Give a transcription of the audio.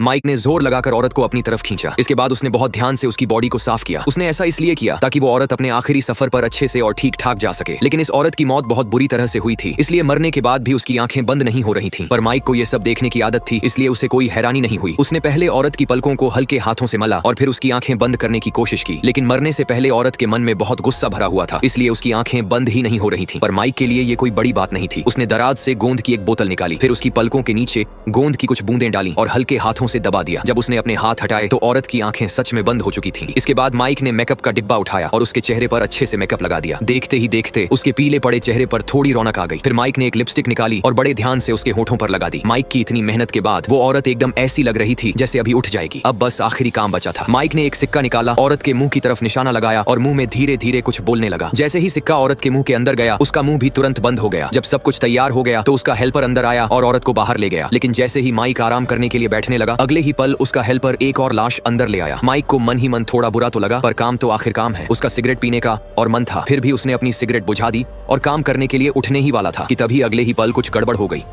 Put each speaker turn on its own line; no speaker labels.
Mic ने जोर लगाकर औरत को अपनी तरफ खींचा। इसके बाद उसने बहुत ध्यान से उसकी बॉडी को साफ किया। उसने ऐसा इसलिए किया ताकि वो औरत अपने आखिरी सफर पर अच्छे से और ठीक ठाक जा सके। लेकिन इस औरत की मौत बहुत बुरी तरह से हुई थी, इसलिए मरने के बाद भी उसकी आंखें बंद नहीं हो रही थीं। पर माइक को ये सब देखने की आदत थी, इसलिए उसे कोई हैरानी नहीं हुई। उसने पहले औरत की पलकों को हल्के हाथों से मला और फिर उसकी आंखें बंद करने की कोशिश की। लेकिन मरने से पहले औरत के मन में बहुत गुस्सा भरा हुआ था, इसलिए उसकी आंखें बंद ही नहीं हो रही थीं। पर माइक के लिए ये कोई बड़ी बात नहीं थी। उसने दराज से गोंद की एक बोतल निकाली, फिर उसकी पलकों के नीचे गोंद की कुछ बूंदें डाली और हल्के हाथों से दबा दिया। जब उसने अपने हाथ हटाए तो औरत की आंखें सच में बंद हो चुकी थीं। इसके बाद माइक ने मेकअप का डिब्बा उठाया और उसके चेहरे पर अच्छे से मेकअप लगा दिया। देखते ही देखते उसके पीले पड़े चेहरे पर थोड़ी रौनक आ गई। फिर माइक ने एक लिपस्टिक निकाली और बड़े ध्यान से उसके होठों पर लगा दी। माइक की इतनी मेहनत के बाद वो औरत एकदम ऐसी लग रही थी जैसे अभी उठ जाएगी। अब बस आखिरी काम बचा था। माइक ने एक सिक्का निकाला, औरत के मुंह की तरफ निशाना लगाया और मुंह में धीरे धीरे कुछ बोलने लगा। जैसे ही सिक्का औरत के मुंह के अंदर गया, उसका मुंह भी तुरंत बंद हो गया। जब सब कुछ तैयार हो गया तो उसका हेल्पर अंदर आया और औरत को बाहर ले गया। लेकिन जैसे ही माइक आराम करने के लिए बैठने लगा, अगले ही पल उसका हेल्पर एक और लाश अंदर ले आया। माइक को मन ही मन थोड़ा बुरा तो लगा, पर काम तो आखिर काम है। उसका सिगरेट पीने का और मन था, फिर भी उसने अपनी सिगरेट बुझा दी और काम करने के लिए उठने ही वाला था कि तभी अगले ही पल कुछ गड़बड़ हो गई।